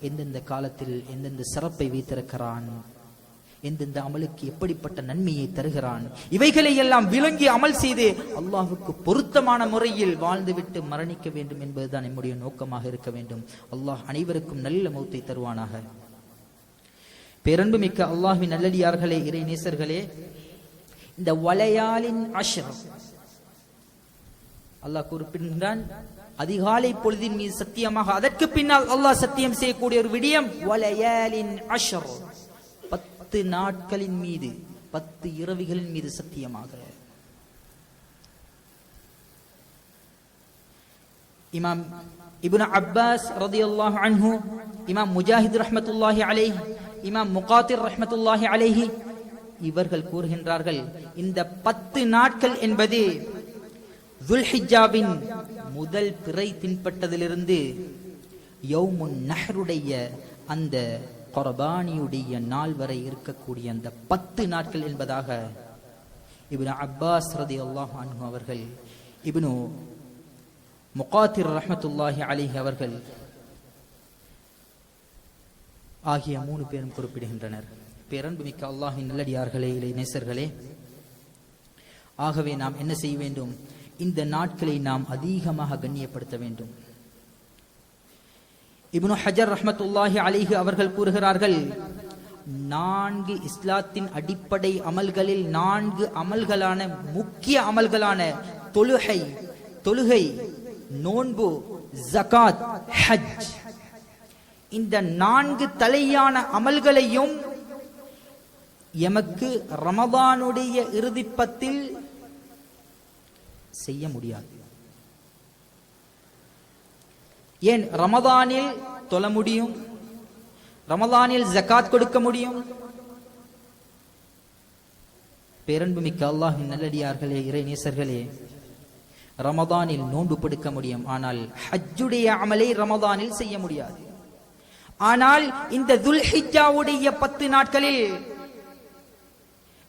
எந்தெந்த காலத்தில் எந்தெந்த சிறப்பை வைத்திருக்கிறான், எந்தெந்த அமலுக்கு எப்படிப்பட்ட நன்மையை தருகிறான், இவைகளை எல்லாம் விளங்கி அமல் செய்து அல்லாஹுக்கு பொருத்தமான முறையில் வாழ்ந்துவிட்டு மரணிக்க வேண்டும் என்பதுதான் நம்முடைய நோக்கமாக இருக்க வேண்டும். அல்லாஹ் அனைவருக்கும் நல்ல மௌத்தை தருவானாக. பேரன்புமிக்க அல்லாஹ்வின் நல்லடியார்களே, இறை நேசர்களே, இந்த வலையாலின் அஷ்ர் அல்லாஹ் குறிப்பிடுகின்றான். அதிகாலை பொழுதின் மீது சத்தியமாக. அதற்கு பின்னால் அல்லாஹ் சத்தியம் செய்யக்கூடிய ஒரு விடயம் வலையாலின் அஷ்ர், 10 நாட்களின் மீது, 10 இரவுகளின் மீது சத்தியமாக. இமாம் இப்னு அப்பாஸ் ரலியல்லாஹு அன்ஹு, இமாம் முஜாஹித் ரஹ்மத்துல்லாஹி அலைஹி, இமாம் முகாத்திர் ரஹ்மத்துல்லாஹி அலைஹி இவர்கள் கூறுகின்றார்கள், இந்த 10 நாட்கள் என்பது துல்ஹிஜ்ஜாவின் முதல் பிறை தின்பட்டதிலிருந்து யௌமுன் நஹ்ருடைய அந்த குர்பானியுடைய நாள் வரை இருக்கக்கூடிய அந்த 10 நாட்கள் என்பதாக இப்னு அப்பாஸ் ரலியல்லாஹு அன்ஹு அவர்கள், இப்னு முகாத்திர் ரஹ்மத்துல்லாஹி அலைஹி அவர்கள் ஆகிய 3 பேரும் குறிப்பிடுகின்றனர். பேரன்புமிக்க அல்லாஹ்வின் நல்லடியார்களே, இறைநேசர்களே, ஆகவே நாம் என்ன செய்ய வேண்டும்? இந்த நாட்களை நாம் அதிகமாக கண்ணியப்படுத்த வேண்டும். இப்னு ஹஜர் ரஹ்மத்துல்லாஹி அலைஹி அவர்கள் கூறுகிறார்கள், 4 இஸ்லாத்தின் அடிப்படை அமல்களில் 4 அமல்களான, முக்கிய அமல்களான தொழுகை, நோன்பு, ஜகாத், ஹஜ், இந்த 4 தலையான அமல்களையும் எமக்கு ரமதானுடைய இறுதிப்பத்தில் செய்ய முடியாது. ஏன்? ரமதானில் தொழ முடியும், ரமதானில் ஜகாத் கொடுக்க முடியும். பேரன்புமிக்க அல்லாஹ்வின் நல்லடியார்களே, இறைநேசர்களே, ரமதானில் நோன்பு பிடிக்க முடியும். ஆனால் ஹஜ்ஜுடைய அமலை ரமதானில் செய்ய முடியாது. ஆனால் இந்த துல்ஹிஜ்ஜாவுடைய 10 நாட்களில்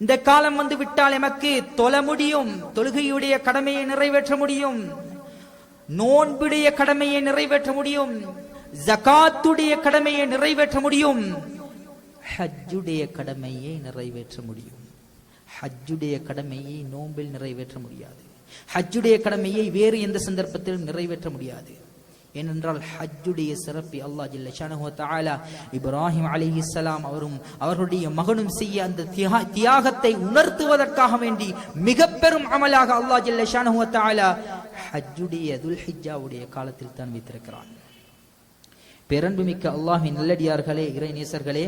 இந்த காலம் வந்து விட்டால் எமக்கு தொழ முடியும், தொழுகையுடைய கடமையை நிறைவேற்ற முடியும், நோன்புடைய கடமையை நிறைவேற்ற முடியும், ஜகாத்துடைய கடமையை நிறைவேற்ற முடியும், ஹஜ்ஜுடைய கடமையை நிறைவேற்ற முடியும். ஹஜ்ஜுடைய கடமையை நோன்பில் நிறைவேற்ற முடியாது. ஹஜ்ஜுடைய கடமையை வேறு எந்த சந்தர்ப்பத்திலும் நிறைவேற்ற முடியாது. ஏனென்றால் ஹஜ்ஜுடைய சிறப்பை அல்லாஹ் ஜல்ல ஷானஹு வ தஆலா இப்ராஹிம் அலைஹிஸ்ஸலாம் அவரும் அவருடைய மகனும் செய்ய அந்த தியாகத்தை உணர்த்துவதற்காக வேண்டி மிக பெரும் அமலாக அல்லாஹ் ஜல்ல ஷானஹு வ தஆலா ஹஜ்ஜுடைய துல்ஹிஜ்ஜாவுடைய காலத்தில் தான் வைத்திருக்கிறான். பேரன்புமிக்க அல்லாஹ்வின் நல்லடியார்களே, இறைநேசர்களே,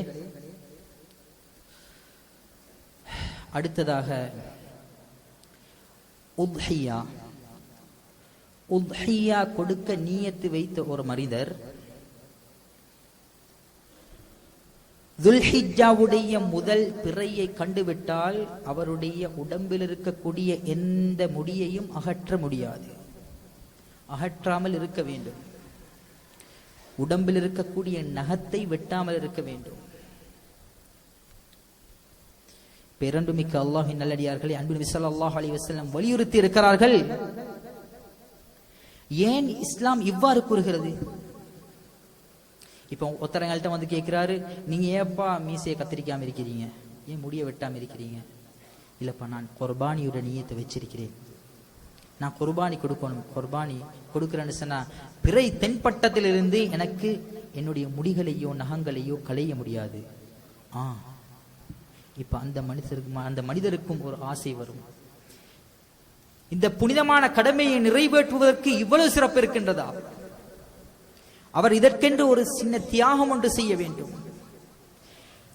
அடுத்ததாக உத்ஹியா கொடுக்க நியத்து வைத்த ஒரு மனிதர் துல்ஹிஜ்ஜாவுடைய முதல் பிறையை கண்டுவிட்டால் அவருடைய உடம்பில் இருக்கக்கூடிய எந்த முடியையும் அகற்ற முடியாது. அகற்றாமல் இருக்க வேண்டும். உடம்பில் இருக்கக்கூடிய நகத்தை வெட்டாமல் இருக்க வேண்டும். பேரன்புமிக்க அல்லாஹ்வின் நல்லடியார்களே, அன்பு நபி ஸல்லல்லாஹு அலைஹி வஸல்லம் வலியுறுத்தி இருக்கிறார்கள். ஏன் இஸ்லாம் இவ்வாறு கூறுகிறது? இப்போ ஒருத்தரங்கள்ட்ட வந்து கேட்கிறாரு, நீங்க ஏப்பா மீசையை கத்திரிக்காம இருக்கிறீங்க, ஏன் முடிய வெட்டாம இருக்கிறீங்க? இல்லப்பா, நான் குர்பானியோட நியத்தை வச்சிருக்கிறேன். நான் குர்பானி கொடுக்கணும். குர்பானி கொடுக்கிறேன்னு சொன்னா பிறை தென்பட்டத்திலிருந்து எனக்கு என்னுடைய முடிகளையோ நகங்களையோ களைய முடியாது. இப்ப அந்த மனிதருக்கும் ஒரு ஆசை வரும். இந்த புனிதமான கடமையை நிறைவேற்றுவதற்கு இவ்வளவு சிறப்பு இருக்கின்றதா? அவர் இதற்கென்று ஒரு சின்ன தியாகம் ஒன்று செய்ய வேண்டும்.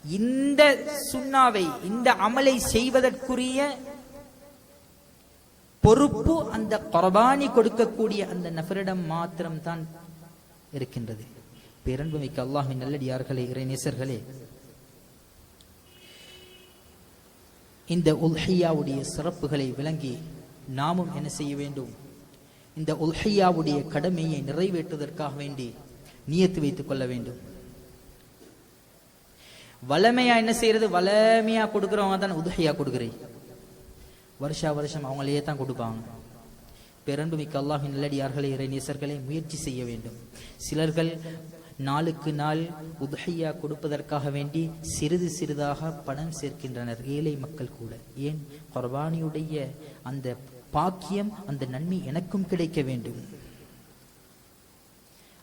இந்த சுன்னாவை, இந்த அமலை செய்வதற்குரிய பொறுப்பு அந்த குர்பானி கொடுக்கக்கூடிய அந்த நபரிடம் மாத்திரம்தான் இருக்கின்றது. பேரன்புமிக்க அல்லாஹ்வின் நல்லடியார்களே, இறைநேசர்களே, இந்த உல்ஹியாவுடைய சிறப்புகளை விளங்கி நாமும் என்ன செய்ய வேண்டும்? இந்த உல்ஹியாவுடைய கடமையை நிறைவேற்றுவதற்காக வேண்டி நியத்து வைத்துக் கொள்ள வேண்டும். வளமையா என்ன செய்யறது? வளமையா கொடுக்கிறவங்க தான் உதுஹியா கொடுக்கிறேன். வருஷா வருஷம் அவங்களையே தான் கொடுப்பாங்க. பேரன்புமிக்க அல்லாஹ்வின் நல்லடியார்களே, இறைநேசர்களே, முயற்சி செய்ய வேண்டும். சிலர்கள் நாளுக்கு நாள் உதுஹியா கொடுப்பதற்காக வேண்டி சிறிது சிறிதாக பணம் சேர்க்கின்றனர். ஏழை மக்கள் கூட. ஏன்? குர்பானியுடைய அந்த பாக்கியம், அந்த நன்மை எனக்கும் கிடைக்க வேண்டும்.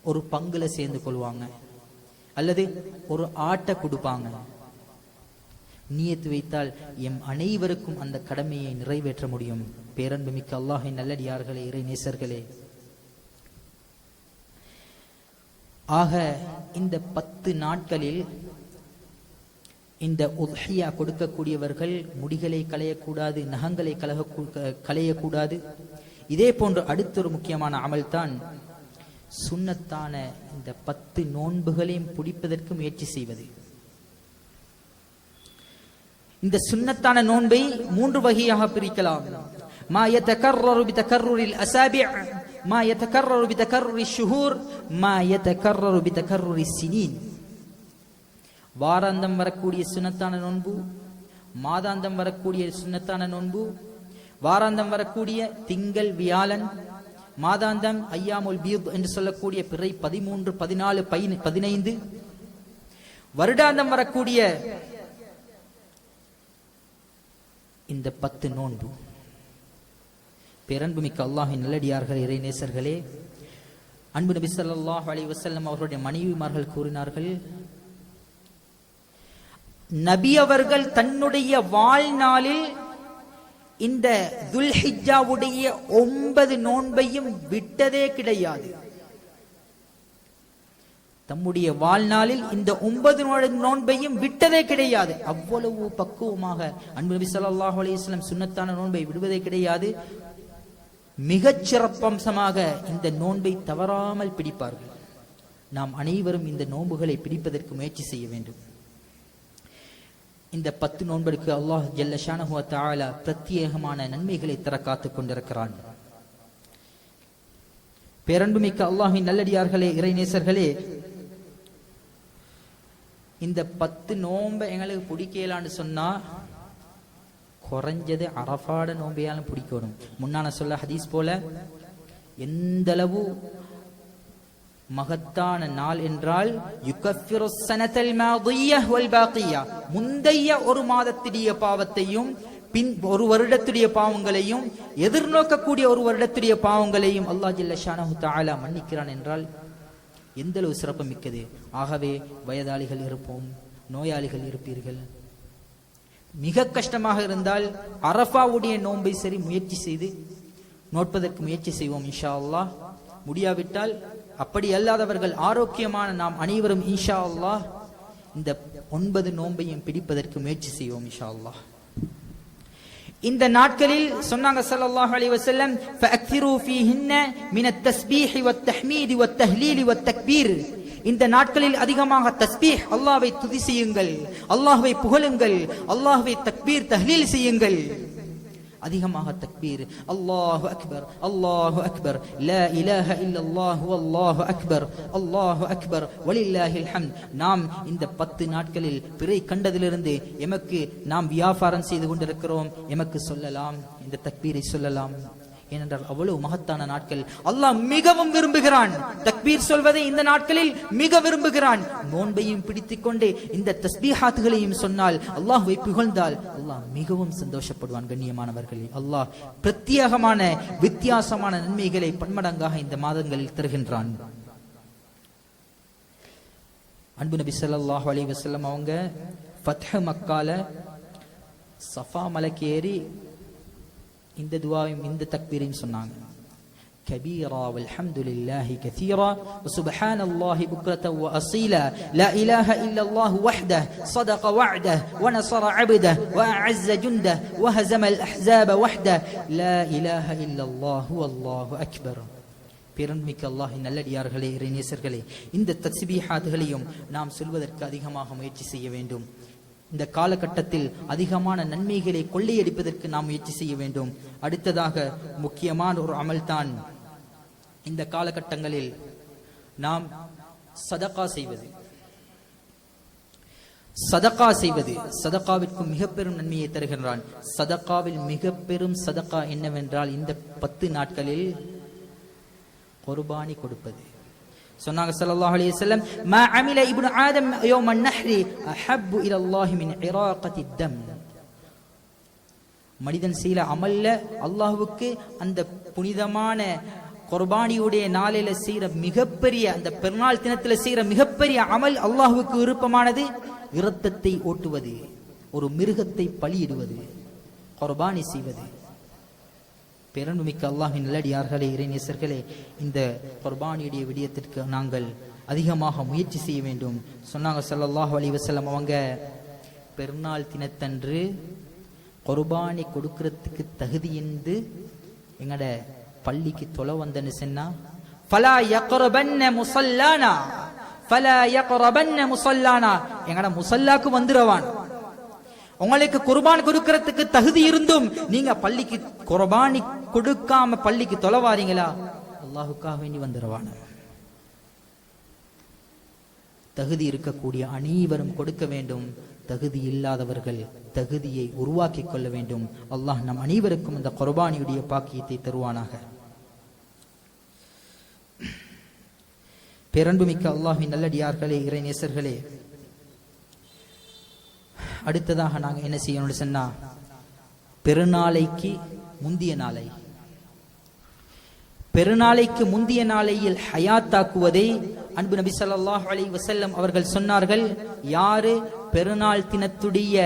ஒரு பங்குல சேர்ந்து கொள்வாங்க, அல்லது ஒரு ஆட்டை கொடுப்பாங்க. நியத்து வைத்தால் எம் அனைவருக்கும் அந்த கடமையை நிறைவேற்ற முடியும். பேரன்புமிக்க அல்லாஹ்வின் நல்லடியார்களே, இறைநேசர்களே, ஆக இந்த 10 நாட்களில் இந்த உத்ஹியா கொடுக்கக்கூடியவர்கள் முடிகளை களையக்கூடாது, நகங்களை களையக்கூடாது. இதே போன்று அடுத்த ஒரு முக்கியமான அமல் தான் சுன்னத்தான இந்த 10 நோன்புகளையும் பிடிப்பதற்கு முயற்சி செய்வது. இந்த சுன்னத்தான நோன்பை 3 வகையாக பிரிக்கலாம். மா யதகர்ரரு பிதகர்ருரில் அஸாபி', மா யதகர்ரரு பிதகர்ருரிஷ் ஷுஹூர், மா யதகர்ரரு பிதகர்ருரிஸ் சினீன். வாராந்தம் வரக்கூடிய சுன்னத்தான நோன்பு, மாதாந்தம் வரக்கூடிய சுன்னத்தான நோன்பு, வாராந்தம் வரக்கூடிய திங்கள் வியாழன், மாதாந்தம் ஐயாமுல் பீத் என்று சொல்லக்கூடிய பிறை 13, 14, 15, வருடாந்தம் வரக்கூடிய இந்த 10 நோன்பு. பேரன்புமிக்க அல்லாஹ்வின் நல்லடியார்கள், இறைநேசர்களே, அன்பு நபி ஸல்லல்லாஹு அலைஹி வஸல்லம் அவர்களுடைய மனைவிமார்கள் கூறினார்கள், நபி அவர்கள் தன்னுடைய வாழ்நாளில் இந்த துல்ஹிஜ்ஜாவுடைய 9 நோன்பையும் விட்டதே கிடையாது. தம்முடைய வாழ்நாளில் இந்த 9 நோன்பையும் விட்டதே கிடையாது. அவ்வளவு பக்குவமாக அன்பு நபி ஸல்லல்லாஹு அலைஹி வஸல்லம் சுன்னத்தான நோன்பை விடுவதே கிடையாது. மிகச் சிறப்பம்சமாக இந்த நோன்பை தவறாமல் பிடிப்பார்கள். நாம் அனைவரும் இந்த நோன்புகளை பிடிப்பதற்கு முயற்சி செய்ய வேண்டும். இந்த 10 நோன்புக்கு அல்லாஹ் ஜல்ல ஷானஹு வ தஆலா பிரத்யேகமான நன்மைகளை தர காத்துக் கொண்டிருக்கிறான். பேரன்புமிக்க அல்லாஹ்வின் நல்லடியார்களே, இறைநேசர்களே, இந்த 10 நோன்பை எங்களுக்கு பிடிக்கலான்னு சொன்னா குறைஞ்சது அரஃபாட நோன்பையாலும் பிடிக்கணும். முன்னான சொல்ல ஹதீஸ் போல எந்த அளவு மகத்தான நாள் என்றால் யுகஃபிரு ஸனதல் மாதிய்ய வல் பாகிய்ய, முந்தைய ஒரு மாதத்துடைய பாவத்தையும் பின் ஒரு வருடத்துடைய பாவங்களையும் எதிர்நோக்கக்கூடிய ஒரு வருடத்துடைய பாவங்களையும் அல்லாஹ் ஜல்ல ஷானஹு தஆலா மன்னிக்கிறான் என்றால் எந்த அளவு சிறப்பு மிக்கது. ஆகவே வயதாளிகள் இருப்போம், நோயாளிகள் இருப்பீர்கள், மிக கஷ்டமாக இருந்தால் அரஃபாவுடைய நோன்பை சரி முயற்சி செய்து நோட்பதற்கு முயற்சி செய்வோம் இன்ஷா அல்லாஹ். முடியாவிட்டால் அப்படி அல்லாதவர்கள் ஆரோக்கியமான நாம் அனைவரும் இன்ஷா அல்லாஹ் இந்த 9 நோன்பையும் பிடிப்பதற்கு முயற்சி செய்வோம் இன்ஷா அல்லாஹ். இந்த நாட்களில் சொன்னாங்க ஸல்லல்லாஹு அலைஹி வஸல்லம், ஃபஅக்திரு ஃபீஹின்ன மினத் தஸ்பீஹி வத் தஹ்மீதி வத் தஹ்லீலி வத் தக்பீர். இந்த நாட்களில் அதிகமாக தஸ்பீஹ், அல்லாஹ்வை துதி செய்யுங்கள், அல்லாஹ்வை புகழுங்கள், அல்லாஹ்வை தக்பீர் தஹ்லீல் செய்யுங்கள். அதிகமாக தக்பீர், அல்லாஹு அக்பர், அல்லாஹு அக்பர், லா இலாஹ இல்லல்லாஹு வல்லாஹு அக்பர், அல்லாஹு அக்பர் வலில்லாஹில் ஹம்த். நாம் இந்த 10 நாட்களில் பிறை கண்டதிலிருந்து எமக்கு நாம் வியாபாரம் செய்து கொண்டிருக்கிறோம், எமக்கு சொல்லலாம், இந்த தக்பீரை சொல்லலாம். ஏனென்றால் அவ்வளவு மகத்தான நாட்கள். அல்லாஹ் மிகவும் விரும்புகிறான். தக்பீர் சொல்வதை இந்த நாட்களில் மிக விரும்புகிறான். நோன்பையும் பிடித்துக் கொண்டு இந்த தஸ்பீஹாத்துகளையும் சொன்னால், அல்லாஹ்வை புகழ்ந்தால் அல்லாஹ் மிகவும் சந்தோஷப்படுவான். கண்ணியமானவர்களே, அல்லாஹ் பிரத்யேகமான வித்தியாசமான நன்மைகளை பன்மடங்காக இந்த மாதங்களில் தருகின்றான். அன்பு நபி ஸல்லல்லாஹு அலைஹி வஸல்லம் அவங்க ஃபத்ஹ் மக்கால சஃபா மலைக்கு ஏறி இந்த துஆவையும் இந்த தக்பீரையும் சொன்னாங்க. كبيرا والحمد لله كثيرا وسبحان الله بكرة وأصيلا لا إله إلا الله وحده صدق وعده ونصر عبده وأعز جنده وهزم الأحزاب وحده لا إله إلا الله والله أكبر. பேரன்மிக்க அல்லாஹ்வின் நல்லடியார்களே, இறைநேசர்களே, இந்த தஸ்பீஹாத்துகளையும் நாம் சொல்வதற்கு அதிகமாக முயற்சி செய்ய வேண்டும். இந்த காலகட்டத்தில் அதிகமான நன்மைகளை கொள்ளையடிப்பதற்கு நாம் முயற்சி செய்ய வேண்டும். அடுத்ததாக முக்கியமான ஒரு அமல்தான் இந்த காலகட்டங்களில் நாம் சதகா செய்வது. சதகா செய்வது சதகாவிற்கு மிக பெரும் நன்மையை தருகின்றான். சதகாவில் மிக பெரும் சதகா என்னவென்றால், இந்த 10 நாட்களில் குர்பானி கொடுப்பது. சொன்னாங்க ஸல்லல்லாஹு அலைஹி வஸல்லம், மா அமில இப்னு ஆதம் யௌமன் நஹ்ரி அஹப்பு இலல்லாஹி மின் இராகத்தி தம். மனிதன் செய்த அமல்ல அல்லாஹ்வுக்கு அந்த புனிதமான குர்பானியுடைய நாளில செய்யற மிகப்பெரிய, அந்த பெருநாள் தினத்துல செய்யற மிகப்பெரிய அமல் அல்லாஹ்வுக்கு விருப்பமானது இரத்தத்தை ஓட்டுவது, ஒரு மிருகத்தை பலியிடுவது, குர்பானி செய்வது. பேரன்புமிக்க அல்லாஹ்வின் நல்லடியார்களே, இறைநேசர்களே, இந்த குர்பானியுடைய விடயத்திற்கு நாங்கள் அதிகமாக முயற்சி செய்ய வேண்டும். சொன்னாங்க ஸல்லல்லாஹு அலைஹி வஸல்லம் அவங்க, பெருநாள் தினத்தன்று குர்பானி கொடுக்கறதுக்கு தகுதி என்று எங்கட பள்ளிக்கு தொலை வந்தன்னு சொன்னா, ஃபலா யக்ரபன்ன முஸல்லானா, ஃபலா யக்ரபன்ன முஸல்லானா, எங்கட முஸல்லாக்கு வந்துருவான். உங்களுக்கு குர்பான் கொடுக்கிறதுக்கு தகுதி இருந்தும் நீங்க பள்ளிக்கு குர்பானி கொடுக்காம பள்ளிக்கு தொலைவாரீங்களா, அல்லாஹ்வுக்காக வேண்டி வந்துருவான. தகுதி இருக்கக்கூடிய அனைவரும் கொடுக்க வேண்டும். தகுதி இல்லாதவர்கள் தகுதியை உருவாக்கி கொள்ள வேண்டும். அல்லாஹ் நம் அனைவருக்கும் இந்த குர்பானியுடைய பாக்கியத்தை தருவானாக. பேரன்புமிக்க அல்லாஹ்வின் நல்லடியார்களே, இறைநேசர்களே, அடுத்ததாக நாங்கள் என்ன செய்யணும்னு சொன்னா, பெருநாளைக்கு முந்திய நாளை, பெருநாளைக்கு முந்திய நாளையில் ஹயாத்தாக்குவதை அன்பு நபி ஸல்லல்லாஹு அலைஹி வஸல்லம் அவர்கள் சொன்னார்கள். யாரு பெருநாள் தினத்துடைய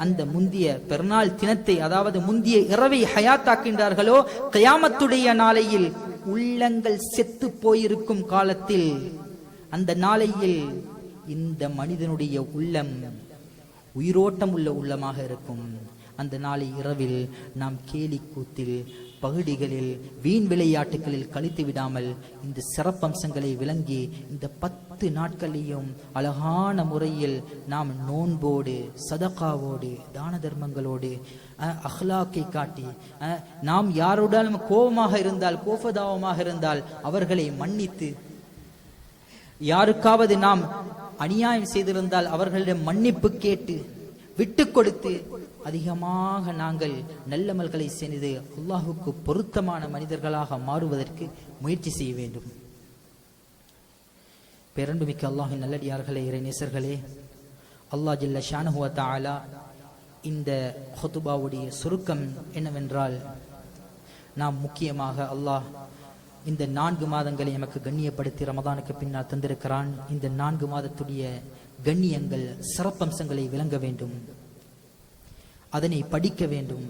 அந்த முந்திய பெருநாள் தினத்தை, அதாவது முந்திய இரவை ஹயாத்தாக்கின்றார்களோ, கியாமத்துடைய நாளையில் உள்ளங்கள் செத்து போயிருக்கும் காலத்தில், அந்த நாளையில் இந்த மனிதனுடைய உள்ளம் உயிரோட்டம் உள்ள உள்ளமாக இருக்கும். அந்த நாளை இரவில் நாம் கேலி கூத்தில், பகுதிகளில், வீண் விளையாட்டுகளில் கழித்து விடாமல் இந்த சிறப்பம்சங்களை விளங்கி இந்த 10 நாட்களையும் அழகான முறையில் நாம் நோன்போடு, சதகாவோடு, தான தர்மங்களோடு, அஹ்லாக்கை காட்டி, நாம் யாருடன் கோபமாக இருந்தால், கோபதாபமாக இருந்தால் அவர்களை மன்னித்து, யாருக்காவது நாம் அநியாயம் செய்திருந்தால் அவர்களிடம் மன்னிப்பு கேட்டு விட்டு கொடுத்து, அதிகமாக நாங்கள் நல்லமல்களை செய்து அல்லாஹுக்கு பொருத்தமான மனிதர்களாக மாறுவதற்கு முயற்சி செய்ய வேண்டும். பேரன்புமிக்க அல்லாஹின் நல்லடியார்களே, இறைநேசர்களே, அல்லாஹ் ஜல்ல ஷானஹு வ தஆலா இந்த ஹுதுபாவுடைய சுருக்கம் என்னவென்றால், நாம் முக்கியமாக அல்லாஹ் இந்த 4 மாதங்களை நமக்கு கண்ணியப்படுத்தி ரமதானுக்கு பின்னால் தந்திருக்கிறான். இந்த 4 மாதத்துடைய கண்ணியங்கள், சிறப்பம்சங்களை விளங்க வேண்டும், அதனை படிக்க வேண்டும்,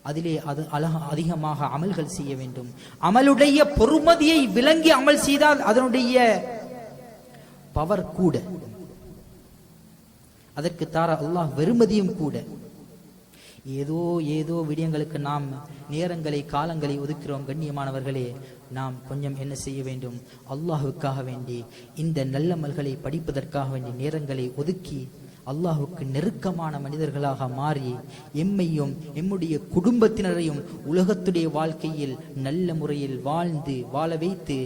அதிலே அது அதிகமாக அமல்கள் செய்ய வேண்டும். அமலுடைய பொறுமதியை விளங்கி அமல் செய்தால் அதனுடைய பவர் கூட, அதற்கு தார அல்லாஹ் வெறுமதியும் கூட. ஏதோ விடயங்களுக்கு நாம் நேரங்களை, காலங்களை ஒதுக்கிறோம். கண்ணியமானவர்களே, நாம் கொஞ்சம் என்ன செய்ய வேண்டும், அல்லாஹுக்காக வேண்டி இந்த நல்லமல்களை படிப்பதற்காக வேண்டி நேரங்களை ஒதுக்கி அல்லாஹுக்கு நெருக்கமான மனிதர்களாக மாறி எம்மையும் எம்முடைய குடும்பத்தினரையும் உலகத்துடைய வாழ்க்கையில் நல்ல முறையில் வாழ்ந்து வாழ வைத்து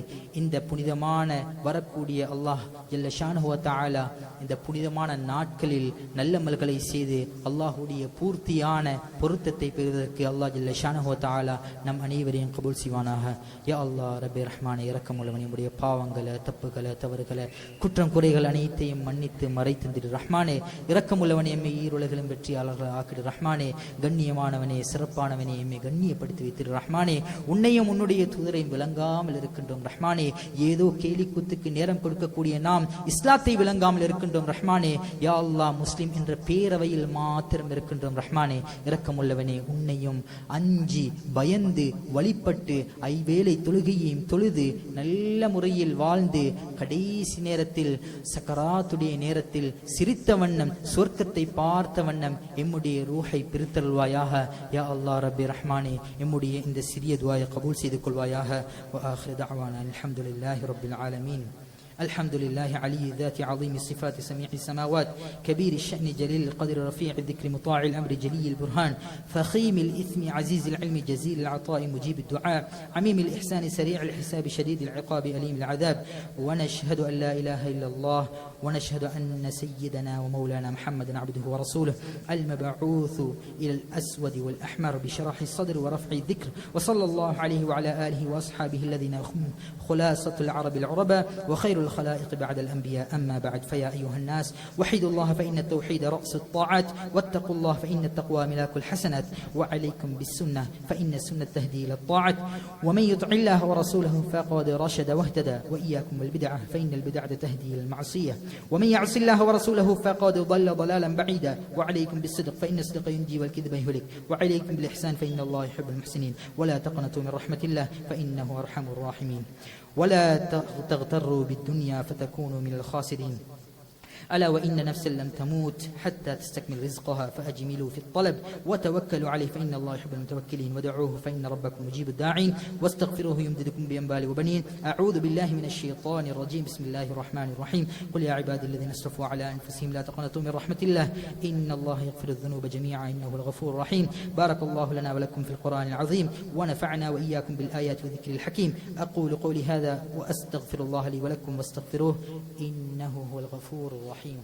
இந்த புனிதமான வரக்கூடிய அல்லாஹ் ஜல்ல ஷானஹு வ தஆலா இந்த புனிதமான நாட்களில் நல்லமல்களை செய்து அல்லாஹுடைய பூர்த்தியான பொருத்தத்தை பெறுவதற்கு அல்லாஹ் ஜல்ல ஷானஹு வ தஆலா நம் அனைவரையும் கபூல் செய்வானாக. யா அல்லாஹ் ரப்பே ரஹ்மானே இரக்கமுள்ளவனே, நம்முடைய பாவங்களை தப்புகளை தவறுகளை குற்றம் குறைகள் அனைத்தையும் மன்னித்து மறைத்து ரஹ்மானே, இரக்கமுள்ளவனே, எம்மை ஈருலகிலும் வெற்றியாளர்கள் ஆக்கிடு ரஹ்மானே, கண்ணியமானவனே சிறப்பானவனே, எம்மை கண்ணியப்படுத்தி வைத்திரு ரஹ்மானே, உன்னையும் உன்னுடைய தூதரையும் விளங்காமல் இருக்கின்றோம் ரஹ்மானே, ஏதோ கேலி கூத்துக்கு நேரம் கொடுக்கக்கூடிய நாம் இஸ்லாத்தை விளங்காமல் இருக்கின்றோம் ரஹ்மானே. யா அல்லாஹ், முஸ்லிம் என்ற பேரவையில் மாத்திரம் இருக்கின்றோம் ரஹ்மானே, இரக்கமுள்ளவனே, உன்னையும் அஞ்சி பயந்து வழிபட்டு ஐவேளை தொழுகையையும் தொழுது நல்ல முறையில் வாழ்ந்து கடைசி நேரத்தில் சக்கராத்துடைய நேரத்தில் சிரித்த வண்ணம் சொர்க்கத்தை பார்த்த வண்ணம் எம்முடைய ரூஹை பிரித்தல்வாயாக. யா அல்லாஹ் ரப்பி ரஹ்மானே, எம்முடைய இந்த சிறிய துஆயை கபூல் செய்து கொள்வாயாக. வ ஆகிரு தஅவானா அல்ஹம்துலில்லாஹி ரப்பில் ஆலமீன். الحمد لله علي الذات عظيم الصفات سميع السماوات كبير الشأن جليل القدر رفيع الذكر مطاع الأمر جلي البرهان فخيم الإثم عزيز العلم جزيل العطاء مجيب الدعاء عميم الإحسان سريع الحساب شديد العقاب أليم العذاب. ونشهد أن لا إله إلا الله ونشهد أن سيدنا ومولانا محمدا عبده ورسوله المبعوث إلى الأسود والأحمر بشرح الصدر ورفع الذكر وصلى الله عليه وعلى آله وأصحابه الذين هم خلاصة العرب العرباء وخير الخلائق بعد الأنبياء. أما بعد، فيا أيها الناس وحدوا الله فإن التوحيد رأس الطاعات، واتقوا الله فإن التقوى ملاك الحسنات، وعليكم بالسنة فإن السنة تهدي إلى الطاعة، ومن يطع الله ورسوله فقد رشد واهتدى، وإياكم والبدعة فإن البدعة تهدي إلى المعصية، ومن يعص الله ورسوله فقد ضل ضلالا بعيدا، وعليكم بالصدق فإن الصدق ينجي والكذب يهلك، وعليكم بالإحسان فإن الله يحب المحسنين، ولا تقنطوا من رحمة الله فإنه أرحم الراحمين، ولا تغتروا بالدنيا فتكونوا من الخاسرين. ألا وإن نفسا لم تموت حتى تستكمل رزقها فأجملوا في الطلب وتوكلوا عليه فإن الله يحب المتوكلين، ودعوه فإن ربكم مجيب الداعين، واستغفروه يمددكم بأنبال وبنين. أعوذ بالله من الشيطان الرجيم. بسم الله الرحمن الرحيم. قل يا عبادي الذين اسرفوا على أنفسهم لا تقنطوا من رحمة الله إن الله يغفر الذنوب جميعا إنه الغفور الرحيم. بارك الله لنا ولكم في القرآن العظيم ونفعنا وإياكم بالآيات والذكر الحكيم. أقول قولي هذا وأستغفر الله لي ولكم واستغفروه إنه هو الغفور الرحيم.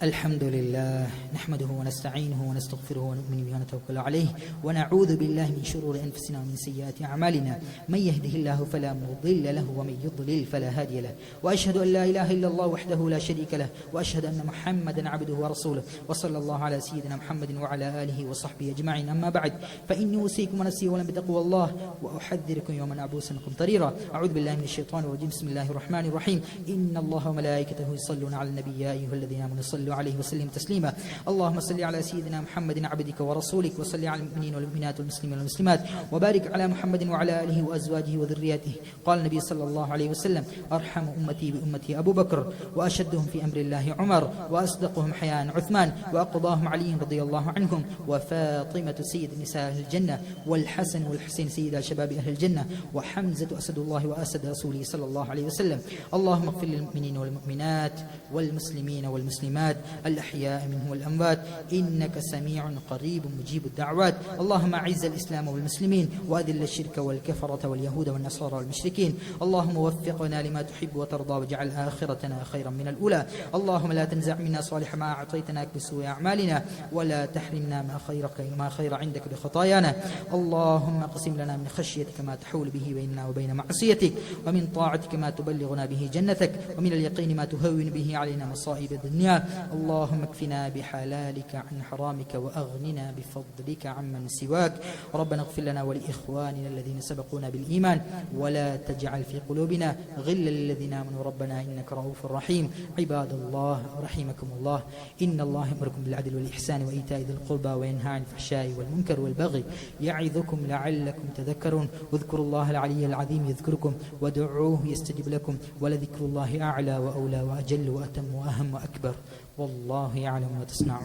الحمد لله نحمده ونستعينه ونستغفره ونؤمن به ونتوكل عليه ونعوذ بالله من شرور أنفسنا ومن سيئات أعمالنا. من يهده الله فلا مضل له ومن يضلل فلا هادي له، وأشهد أن لا إله إلا الله وحده لا شريك له، وأشهد أن محمدا عبده ورسوله، وصلى الله على سيدنا محمد وعلى آله وصحبه أجمعين. أما بعد، فإني أوصيكم ونفسي ولم بتقوى الله وأحذركم يوما عبوسا قمطريرا. أعوذ بالله من الشيطان الرجيم. بسم الله الرحمن الرحيم. إن الله وملائكته يصلون على النبي يا أيها الذين آمنوا صلوا عليه وسلم تسليما. اللهم صل على سيدنا محمد عبدك ورسولك، وصل على المؤمنين والمؤمنات والمسلمين والمسلمات، وبارك على محمد وعلى آله وأزواجه وذرياته. قال النبي صلى الله عليه وسلم: أرحم أمتي بأمتي أبو بكر، وأشدهم في أمر الله عمر، وأصدقهم حياء عثمان، وأقضاهم علي رضي الله عنهم، وفاطمة سيد نساء أهل الجنة، والحسن والحسين سيد شباب أهل الجنة، وحمزة أسد الله وأسد رسوله صلى الله عليه وسلم. اللهم اغفر للمؤمنين والمؤمنات والمسلمين والمسلمات الأحياء منهم والأموات إنك سميع قريب مجيب الدعوات. اللهم أعز الإسلام والمسلمين، وأذل الشرك والكفرة واليهود والنصارى والمشركين. اللهم وفقنا لما تحب وترضى، واجعل آخرتنا خيرا من الأولى. اللهم لا تنزع منا صالح ما أعطيتنا بسوء أعمالنا، ولا تحرمنا ما خير عندك بخطايانا. اللهم اقسم لنا من خشيتك ما تحول به بيننا وبين معصيتك، ومن طاعتك ما تبلغنا به جنتك، ومن اليقين ما تهون به علينا مصائب الدنيا. اللهم اكفنا بحلالك عن حرامك، وأغننا بفضلك عمن سواك. ربنا اغفر لنا ولإخواننا الذين سبقونا بالإيمان، ولا تجعل في قلوبنا غلا للذين آمنوا ربنا إنك رؤوف رحيم. عباد الله رحمكم الله، إن الله يأمركم بالعدل والإحسان وإيتاء ذي القربى وينهى عن الفحشاء والمنكر والبغي يعظكم لعلكم تذكرون. اذكروا الله العلي العظيم يذكركم، ودعوه يستجب لكم، ولذكر الله أعلى وأولى وأجل وأتم وأهم وأكبر. والله يعلم ما تصنعون.